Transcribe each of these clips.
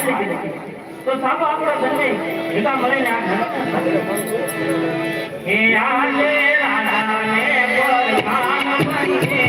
લીધી નથી તો સાબો આપણો બંને ભેગા મળીને આ એ આજે રાધાને પરમાન બનીને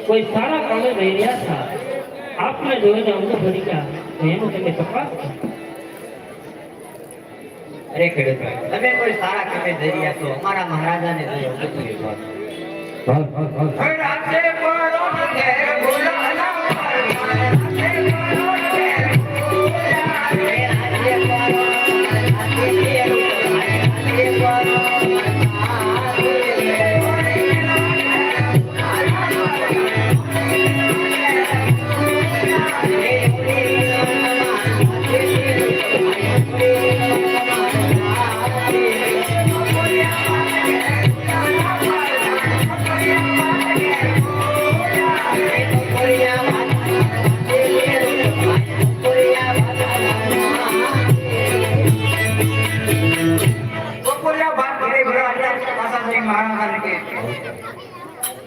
कोई सारा काम रही रहा था आपने जो है अमृत भरी का एनु તમે તપાસ અરે ખેડૂત ભાઈ તમે કોઈ સારા કામે જઈ રહ્યા છો અમારા મહારાજાને જોઈ ઉતરી રાજ્ય પરો કે બોલાના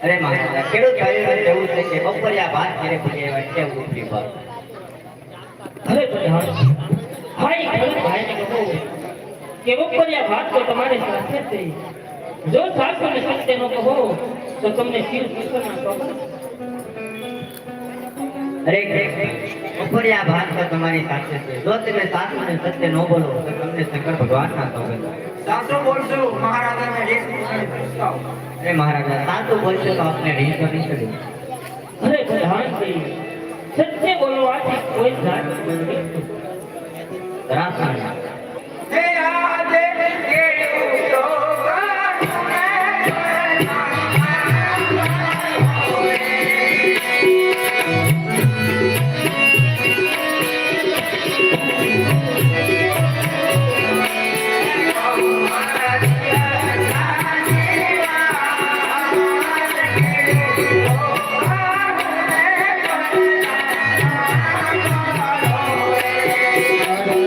અરે મહારાજા ખેડૂત ભાઈઓને એવું છે કે બપોરિયા ભાત ઘરે પૂજે વચ્ચે ઉપરી પર અરે ભાઈ ખેડૂત ભાઈને કહો કે બપોરિયા ભાત તો તમારે સાથે છે જો સાસુ ને સત્ય નો કહો તો તમને શિવ કૃષ્ણના કહો અરે બપોરિયા ભાત તો તમારી સાથે છે જો તમે સાસુ ને સત્ય ન બોલો તો તમને શંકર ભગવાન ના કહો સાસુ બોલશો મહારાજાને રીત પૂછાવ अरे महाराजा साधु बोलते तो आपने नहीं तो नहीं चली अरे प्रधान जी सत्य बोलो आज कोई जान नहीं हे आदे के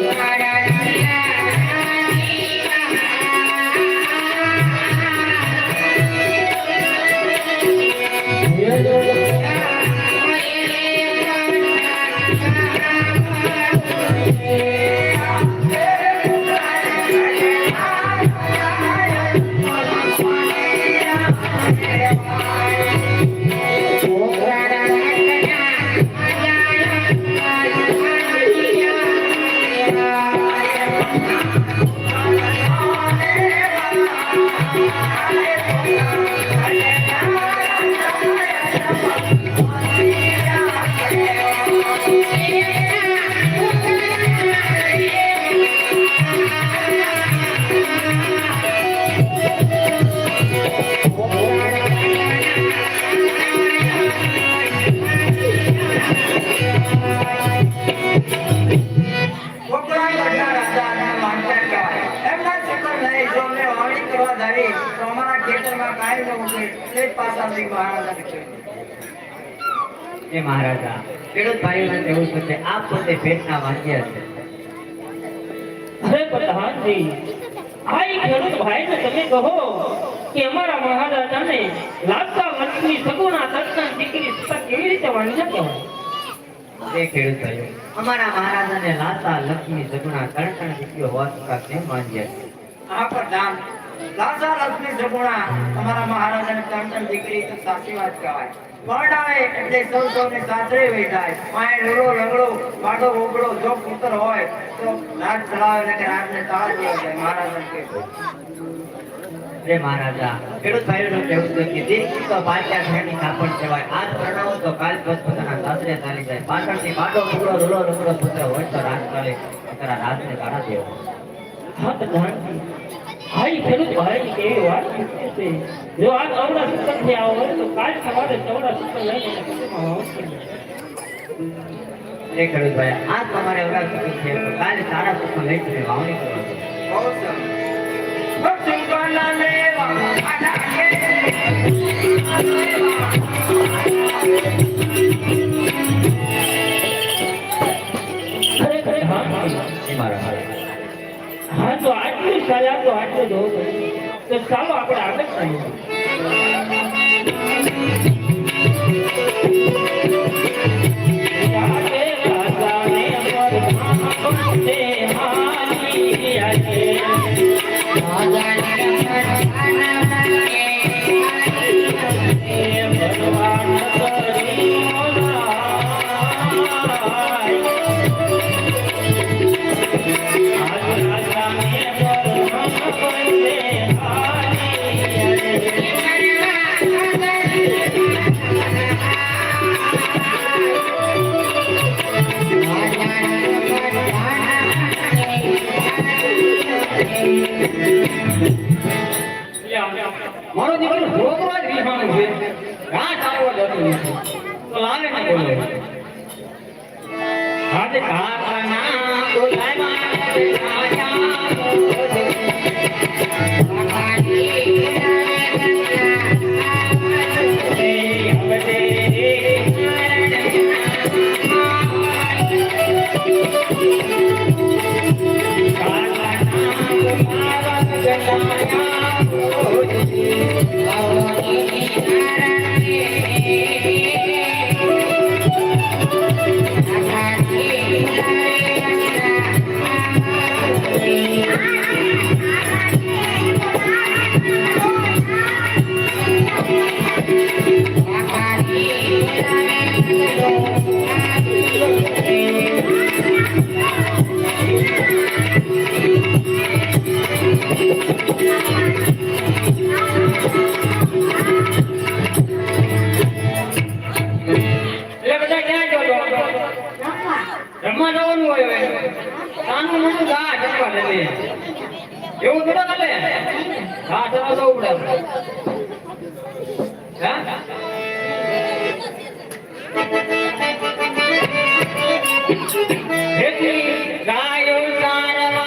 महाराज તે પાછા લઈ મહારાજાને કહ્યું. એ મહારાજા ખેડૂત ભાઈઓને કહેવું છે કે આપ પોતે પેટના વાંચ્યા છે. અરે પ્રધાનજી, આ ઈ ખેડૂત ભાઈને તમે કહો કે અમારા મહારાજાને લાગતા વર્ષની સગુણા તત્કાન દીકરી સતા કેવી રીતે વાંચ્યા કહેવાય? એ ખેડૂત ભાઈઓ અમારા મહારાજાને લાતા લક્ષ્મી સગુણા ત્રણ દીકરીઓ હોવા છતાં કેમ વાંચ્યા છે? આ પ્રધાન લાસા લક્ષ્મી સગુણા અમારા મહારાજાને ત્રણ દીકરી તો સાચી વાત કહેવાય. પરણાવે એટલે સૌને સાસરે વહી જાય. માય લૂલો લંગડો પાડો ઓગળો જો પુત્ર હોય તો રાજ ચલાવે ને કે રાજને તાળા દેવા જાય. મહારાજાને કહ્યું. રે મહારાજા ખેડૂત ભાઈઓનું કહેવું છે કે દીકરી તો પાછા ઘરની કાપડ કહેવાય. આજ પરણાવો તો કાલ પોતાના સાસરે ચાલી જાય. પાછળથી પાડો ઓગળો લૂલો લંગડો પુત્ર હોય તો રાજ ચાલે, પોતાના રાજને તાળા દેવા. હા પ્રધાનજી, આ ઈ ખેડૂત ભાઈની કેવી વાત છે. જો આજ અવળા સૂતરથી આવો હોય તો કાલ સવારે ચવડા સૂતર લઈને ખેતરમાં વાવશે. એ ખેડૂત ભાઈ આજ તમારે અવરાજ છે તો કાલે સારા સુખમાં લઈ જઈને વાવણી કરવાની. બહુ સરસ. ભક્તિવાલા લેવા આડા કે ખરેખર હા એ મારા મહારાજ. હા તો આટલું ચાલ્યા તો આટલું જ હોવું તો ચાલો આપણે આગળ ચાલીએ. રાધે રાધાને પરમાત્મા હારી આજે. ભગવાન કરી મારો દીકરો છોકરો જ વિહાણું છે. ઘા ચાલવા જતો નથી તો લાવે ને બોલે હાથે કાકાના રમવા જવાનું હોય હવે નાનું મોટું ઘા જમવા લે એવું થોડા કરે ઘા જવા જવું પડે. ગાયો સારવા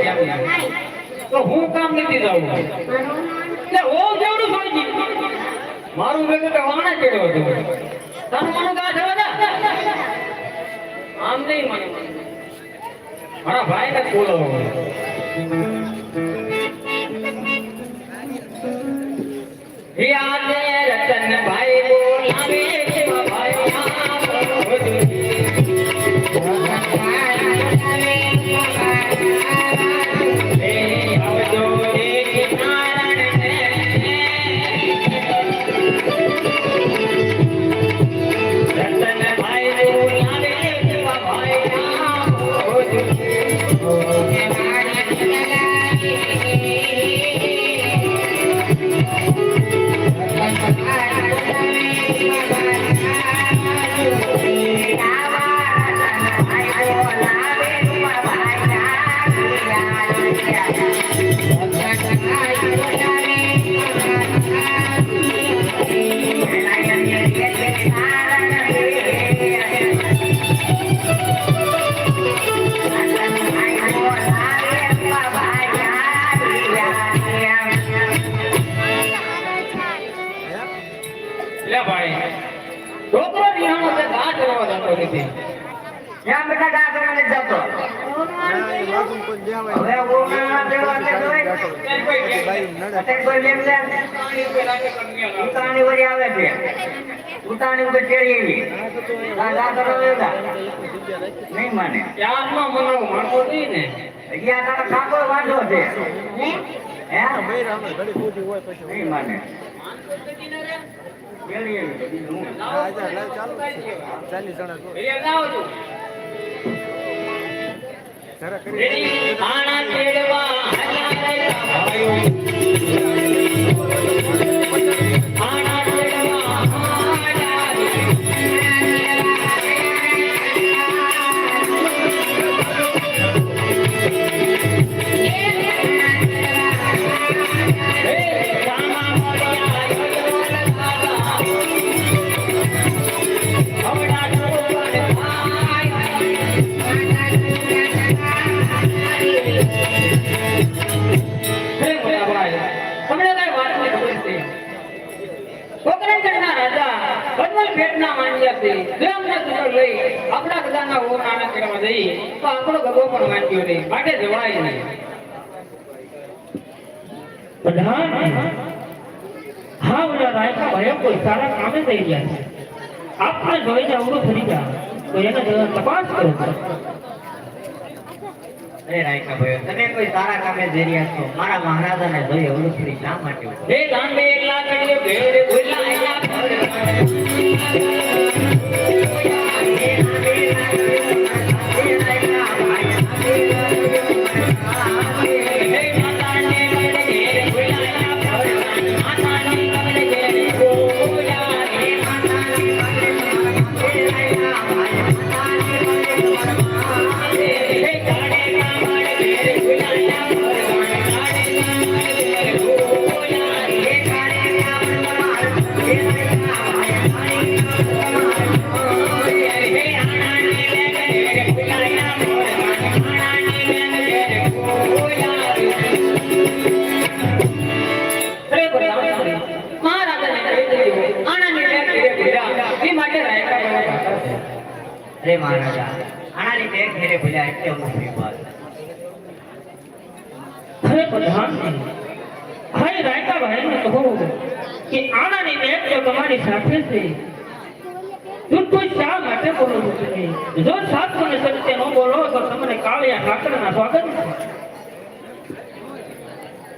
જાને તો હું કામ નથી જાઉં એટલે ઓ જેવડું ભાઈજી મારું વેગો તો વાણા કેડો હતો તને મને કા જવા દે આમ નહીં મને મારા ભાઈને બોલો યાદે રતન ભાઈ બોલાવે કેવા ભાઈ છોકરો નિહાળો છે ગા ચલાવવા જતો નથી ત્યાં બેટા ગા કરવા નથી જતો હવે ઓના દેવા કે જોઈ અત્યારે કોઈ લેમ લે ઉતાણી વળી આવે છે ઉતાણી ઉપર ચડી એવી ગા કરવા દેતા નહીં માને યારનો મનો માનતો નહીં ને અહીંયા તારા કાકો વાંધો છે હે નહીં માને ચડી એવી બીજું આના તેડવા આના આપણા બધાના ઓર નાના કરવા જઈએ તો આપણો ગગો પણ વાંચ્યો નહીં માટે જવાય નહીં પ્રધાન હા ઓલા રાયકા ભાઈઓ કોઈ સારા કામે થઈ ગયા છે આપણે જોઈ જાવ ફરી જાવ તો એના જરા તપાસ કરો અરે રાયકા ભાઈ તમે કોઈ સારા કામે જઈ રહ્યા છો મારા મહારાજાને જોઈ અવળું શા માટે હે ગાંડે એકલા કડીએ ભેડે બોલા આયા અરે મહારાજા આનાની બેગ ઘેરે ભૂલ્યા એટલે મોટી વાત અરે પ્રધાન હાય રાયકા ભાઈને કહો કે આનાની બેગ તો તમારી સાથે છે તું કોઈ શા માટે બોલો છો તમે જો સાચું ને સત્ય ન બોલો તો તમને કાળિયા ઠાકરના સ્વાગત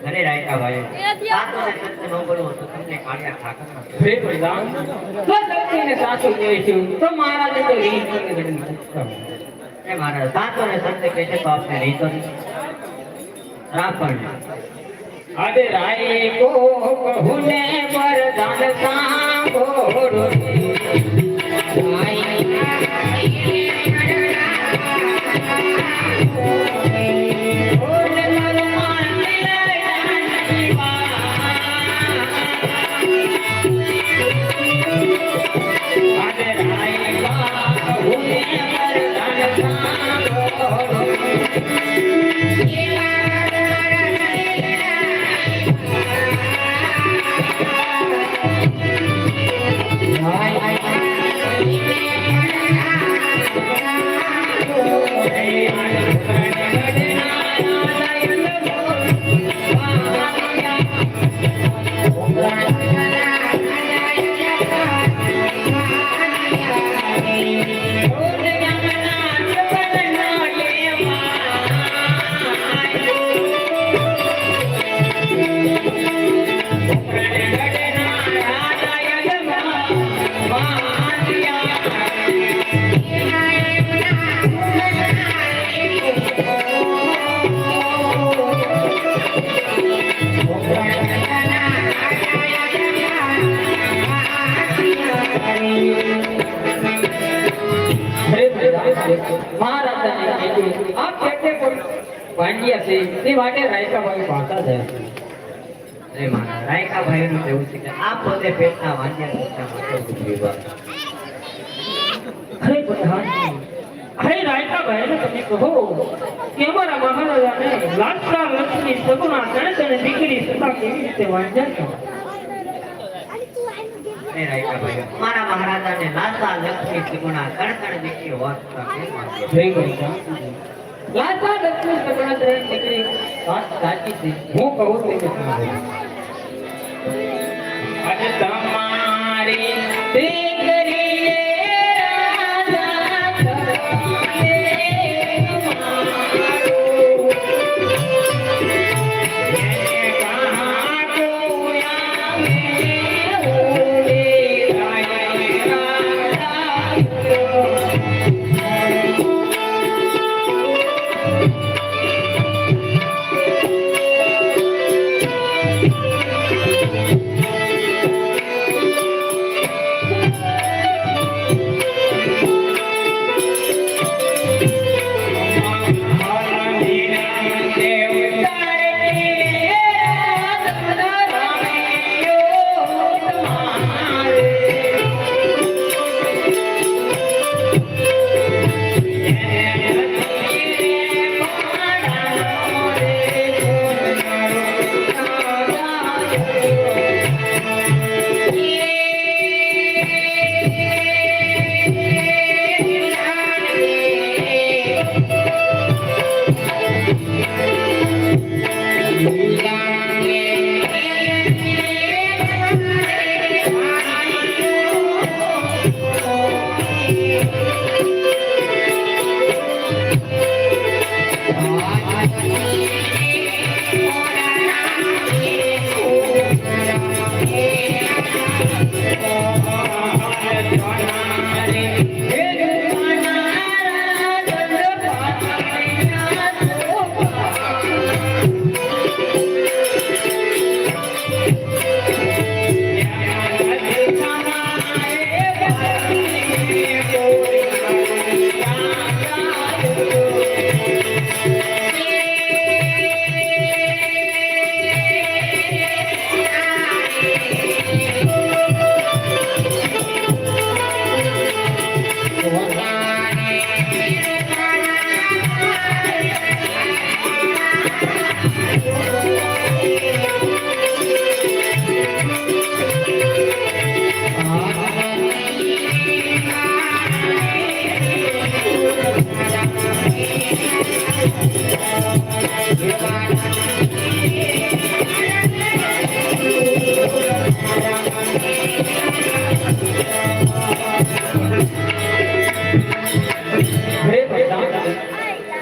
અરે રાયકા ભાઈ સાચું ને સત્ય ન બોલો તો તમને કાળિયા ઠાકરના હે પ્રધાન તો સત્યને સાચું કહેશું તો મહારાજે તો રીત કરીને એ મહારાજ સાચું ને સત્ય કહેશે તો આપને રીતો રાપણ અરે રાય કો કહુને વરદાન સાંભળો વાંડિયા છે તે માટે રાયકાભાઈ પાછા જાય છે. અરે મારા રાયકા ભાઈનું તો એવું છે કે આ પોતે પેટના વાંધ્યા મોટા વિભાગ. અરે પ્રધાનજી, અરે રાયકાભાઈને તમે કહો કે અમારા મહારાજાને લાડકા લક્ષ્મી સગુણા ત્રણ દીકરી સદા કેવી રીતે વાંચ્યા છે? અરે રાયકા ભાઈ, મારા મહારાજાને લાસા લક્ષ્મી ત્રિગુણા ત્રણ દીકરીઓ વાંચતા કેમ વાંચ્યા? જય પ્રધાનજી, લાડકા લક્ષ્મી સગુણા ત્રણ દીકરી વાત સાચી છે. હું કહું તે તમારે આજે તમારી દીકરીએ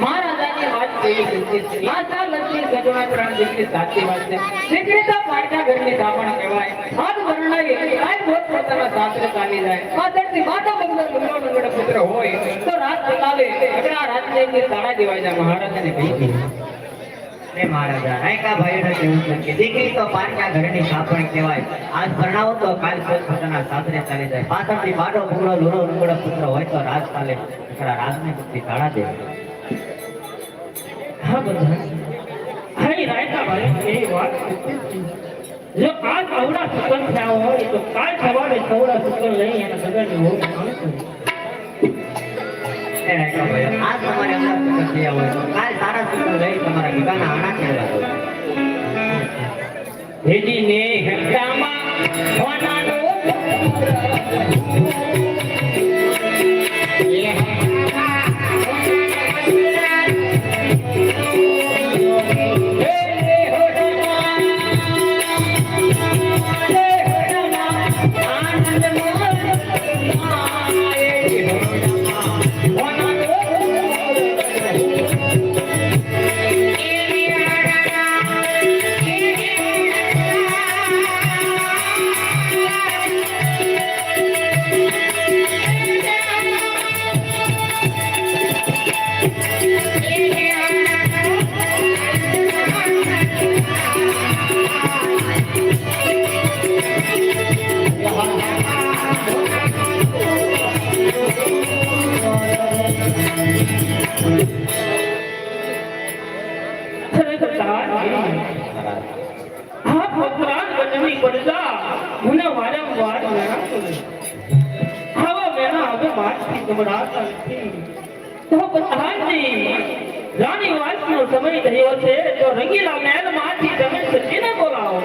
મહારાજાની વાત કેવી છે? લાસા લક્ષ્મી સગુણા ત્રણ દીકરી સાચી વાત છે. દીકરીતા પારકા ઘરની દાપણ કહેવાય. હાથ વર્ણાય કાંઈ પોત પોતાના સાસરે ચાલી જાય. પાછળથી માતા બંગલો બંગલો પુત્ર હોય તો રાત ચલાવે આપણા રાજ્યની તાળા દેવાય જાય. મહારાજાને કહી અરે મહારાજા, રાયકા ભાઈનું તો એવું છે કે દીકરી તો પારકા ઘરની સાપણ કહેવાય. આજ પરણાવો તો કાલ પોત પોતાના સાસરે ચાલી જાય. પાછળથી બાડો બુગડો લુરો લુગડો પુત્ર હોય તો રાજ ચાલે આપણા રાજને બુદ્ધિ તાળા દેવાય. હા બધા હરી રાયકાભાઈ એ વાત સાચી છે. જો આજ અવડા સુકન થયા હોય તો કાલ સવારે સવડા સુકન લઈ એના સગનની હોમ આવશે. અરે રાયકા ભાઈ, આજ તમારે અમદાવાદ સુકન થયા હોય તો કાલ સારા સુકન લઈ તમારા ગીગાના આણા ખેડવા હોય. હેજીને હેટામાં હોનાનો આ ભગવાન બનવી પડતા મને વારંવાર વેણા કરે. આવા વેણા હવે મારથી સંભળાતા નથી. તો પ્રધાનજી, રાણી વાસનો સમય થયો છે, તો રંગીલા મહેલમાંથી તમે સજીને બોલાવો.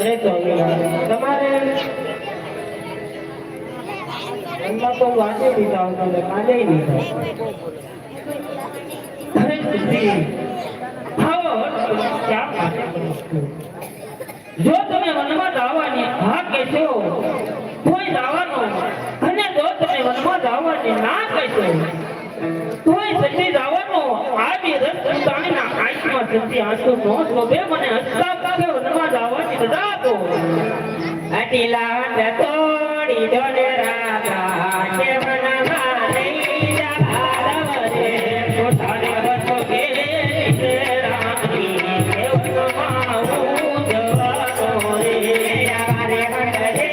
અરે સ્વામિનારાયણ, તમારે એમના તો વાંચી દીધા હતા, કાલે દીધા. અરે સિદ્ધિ, આવો ક્યાં પાસે કરું છું? જો તમે વનમાં જવાની હા કહેશો તોય જવાનો, અને જો તમે વનમાં જવાની ના કહેશો તોય સચ્ચી જવાનો. આ બે રસ સંતાનીના આંખમાં સચ્ચી આંસુ નો શોભે. મને હસતા કાકે વનમાં જવાની રજા આપો. અટીલા તોડી દોને રાજા કે વનમાં લઈ જા રે પોતાને વસો કે રાણી કે વનમાં હું જવાનો રે. રે હટે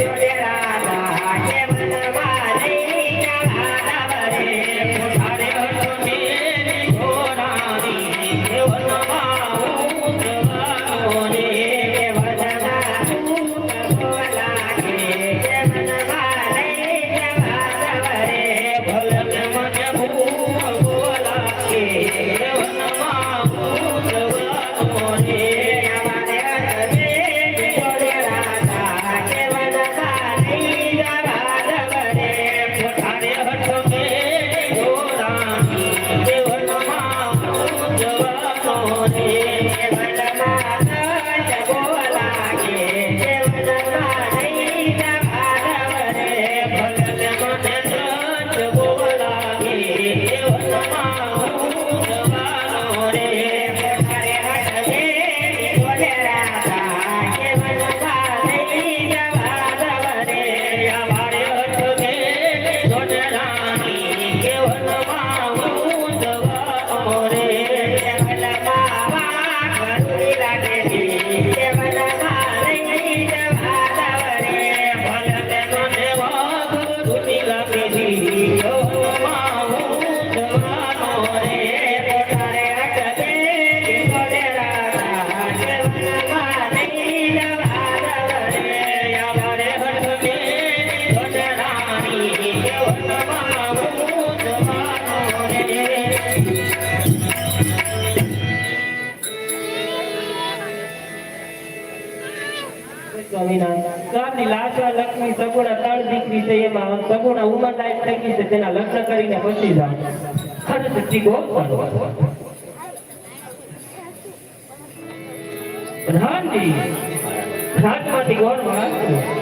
દોને રાજા કે વનમાં લઈ જા રે પોતાને વસો કે રાણી કે વનમાં હું જવાનો રે. લક્ષ્મી સગુણા ત્રણ દીકરી છે, એમાં સગુણા ઉંમર લાયક થઈ ગઈ છે, તેના લગ્ન કરીને પછી જાવ. ખર્ચ ચીકો હાથી રાજમાંથી ગોળ માં